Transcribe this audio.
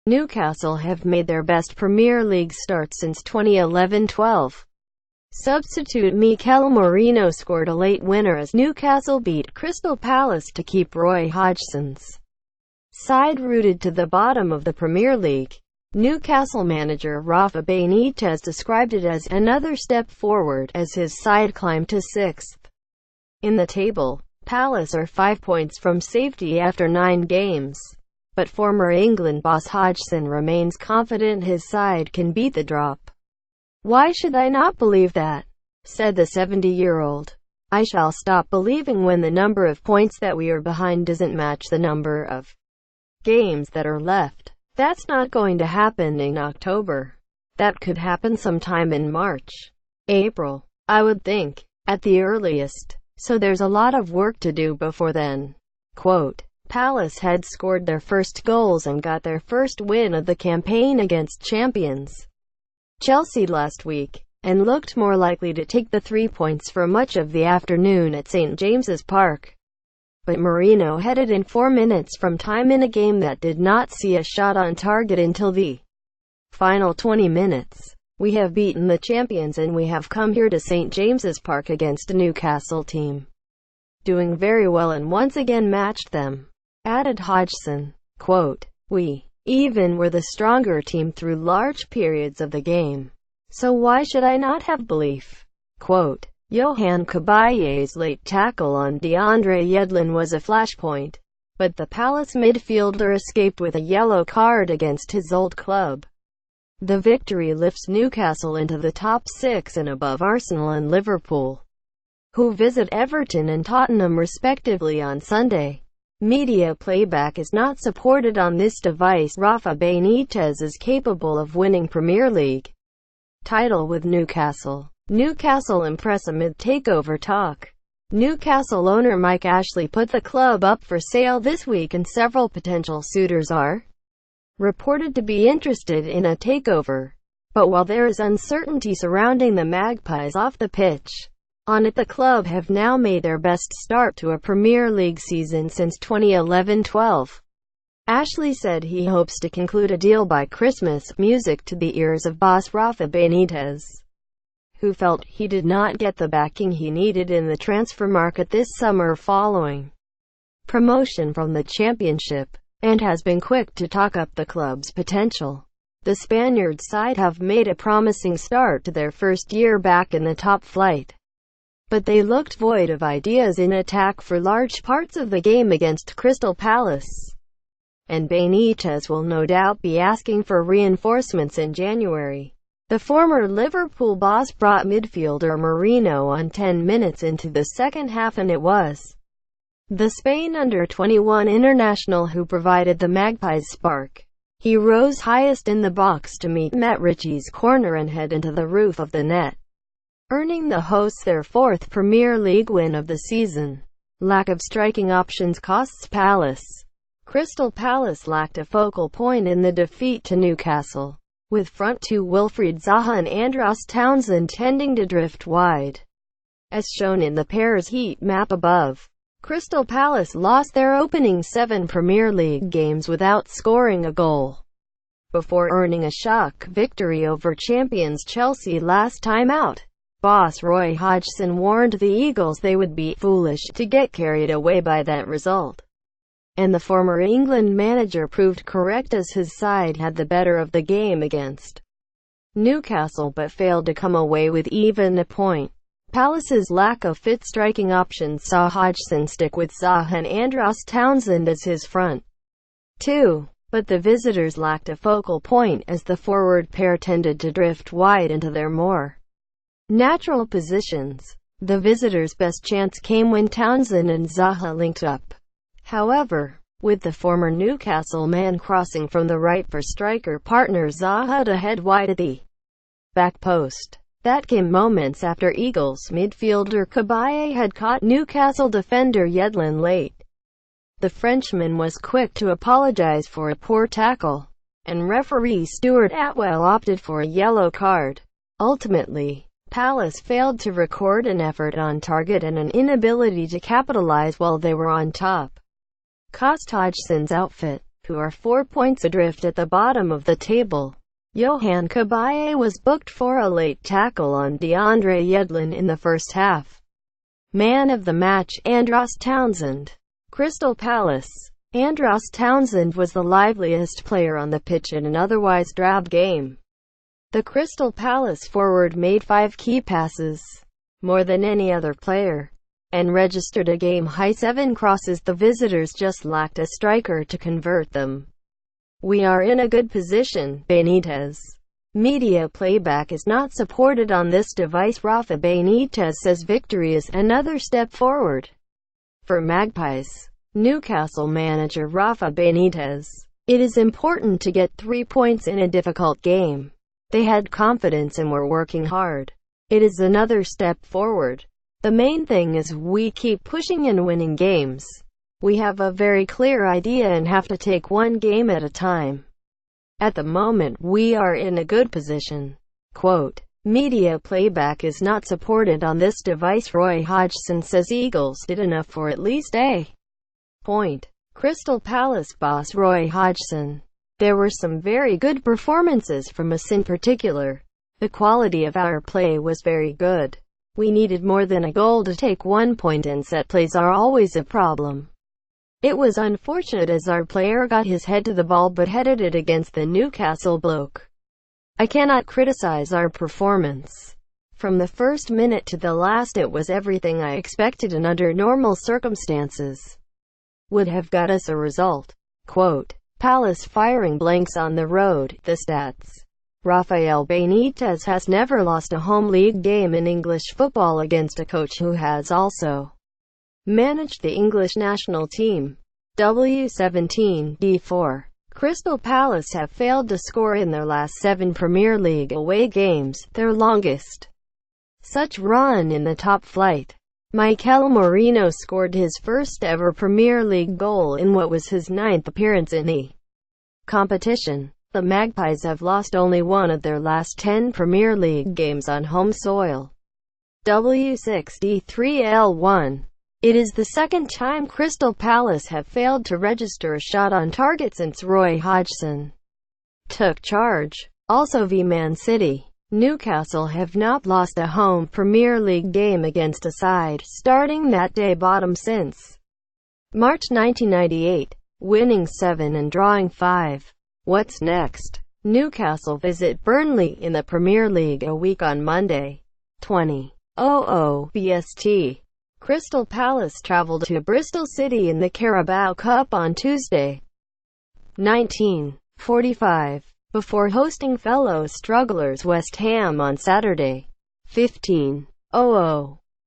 Newcastle have made their best Premier League start since 2011-12. Substitute Mikel Merino scored a late winner as Newcastle beat Crystal Palace to keep Roy Hodgson's side rooted to the bottom of the Premier League. Newcastle manager Rafa Benitez described it as another step forward as his side climbed to 6th in the table. Palace are 5 points from safety after 9 games, but former England boss Hodgson remains confident his side can beat the drop. "Why should I not believe that?" said the 70-year-old. "I shall stop believing when the number of points that we are behind doesn't match the number of games that are left. That's not going to happen in October. That could happen sometime in March, April, I would think, at the earliest. So there's a lot of work to do before then." Quote, Palace had scored their first goals and got their first win of the campaign against champions Chelsea last week, and looked more likely to take the 3 points for much of the afternoon at St James's Park. But Merino headed in 4 minutes from time in a game that did not see a shot on target until the final 20 minutes. "We have beaten the champions and we have come here to St James's Park against a Newcastle team doing very well and once again matched them," added Hodgson. Quote, "We even were the stronger team through large periods of the game. So why should I not have belief?" Quote, Yohan Caballe's late tackle on DeAndre Yedlin was a flashpoint, but the Palace midfielder escaped with a yellow card against his old club. The victory lifts Newcastle into the top 6 and above Arsenal and Liverpool, who visit Everton and Tottenham respectively on Sunday. Media playback is not supported on this device. Rafa Benitez is capable of winning Premier League title with Newcastle. Newcastle impress amid takeover talk. Newcastle owner Mike Ashley put the club up for sale this week and several potential suitors are reported to be interested in a takeover. But while there is uncertainty surrounding the Magpies off the pitch, on it the club have now made their best start to a Premier League season since 2011-12. Ashley said he hopes to conclude a deal by Christmas, music to the ears of boss Rafa Benitez, who felt he did not get the backing he needed in the transfer market this summer following promotion from the Championship, and has been quick to talk up the club's potential. The Spaniard side have made a promising start to their first year back in the top flight, but they looked void of ideas in attack for large parts of the game against Crystal Palace. And Benitez will no doubt be asking for reinforcements in January. The former Liverpool boss brought midfielder Merino on 10 minutes into the second half, and it was the Spain under-21 international who provided the Magpies spark. He rose highest in the box to meet Matt Ritchie's corner and head into the roof of the net, earning the hosts their 4th Premier League win of the season. Lack of striking options costs Palace. Crystal Palace lacked a focal point in the defeat to Newcastle, with front two Wilfried Zaha and Andros Townsend tending to drift wide, as shown in the pair's heat map above. Crystal Palace lost their opening 7 Premier League games without scoring a goal, before earning a shock victory over champions Chelsea last time out. Boss Roy Hodgson warned the Eagles they would be foolish to get carried away by that result, and the former England manager proved correct as his side had the better of the game against Newcastle but failed to come away with even a point. Palace's lack of fit striking options saw Hodgson stick with Zaha and Andros Townsend as his front two, but the visitors lacked a focal point as the forward pair tended to drift wide into their more natural positions. The visitors' best chance came when Townsend and Zaha linked up, however, with the former Newcastle man crossing from the right for striker partner Zaha to head wide at the back post. That came moments after Eagles midfielder Caballe had caught Newcastle defender Yedlin late. The Frenchman was quick to apologize for a poor tackle, and referee Stuart Atwell opted for a yellow card. Ultimately, Palace failed to record an effort on target and an inability to capitalize while they were on top cost Hodgson's outfit, who are 4 points adrift at the bottom of the table. Johan Cabaye was booked for a late tackle on DeAndre Yedlin in the first half. Man of the match, Andros Townsend. Crystal Palace. Andros Townsend was the liveliest player on the pitch in an otherwise drab game. The Crystal Palace forward made 5 key passes, more than any other player, and registered a game-high 7 crosses. The visitors just lacked a striker to convert them. We are in a good position, Benitez. Media playback is not supported on this device. Rafa Benitez says victory is another step forward for Magpies. Newcastle manager Rafa Benitez. It is important to get 3 points in a difficult game. They had confidence and were working hard. It is another step forward. The main thing is we keep pushing and winning games. We have a very clear idea and have to take one game at a time. At the moment we are in a good position. Quote, media playback is not supported on this device. Roy Hodgson says Eagles did enough for at least a point. Crystal Palace boss Roy Hodgson. There were some very good performances from us in particular. The quality of our play was very good. We needed more than a goal to take 1 point, and set plays are always a problem. It was unfortunate as our player got his head to the ball but headed it against the Newcastle bloke. I cannot criticize our performance. From the first minute to the last it was everything I expected and under normal circumstances would have got us a result. Quote, Palace firing blanks on the road. The stats. Rafael Benitez has never lost a home league game in English football against a coach who has also managed the English national team. W17-D4. Crystal Palace have failed to score in their last 7 Premier League away games, their longest such run in the top flight. Mikel Merino scored his first ever Premier League goal in what was his 9th appearance in the competition. The Magpies have lost only one of their last 10 Premier League games on home soil. W6-D3L1. It is the second time Crystal Palace have failed to register a shot on target since Roy Hodgson took charge. Also Man City. Newcastle have not lost a home Premier League game against a side starting that day bottom since March 1998, winning 7 and drawing 5. What's next? Newcastle visit Burnley in the Premier League a week on Monday, 20:00 BST. Crystal Palace travelled to Bristol City in the Carabao Cup on Tuesday, 19:45, before hosting fellow strugglers West Ham on Saturday, 15:00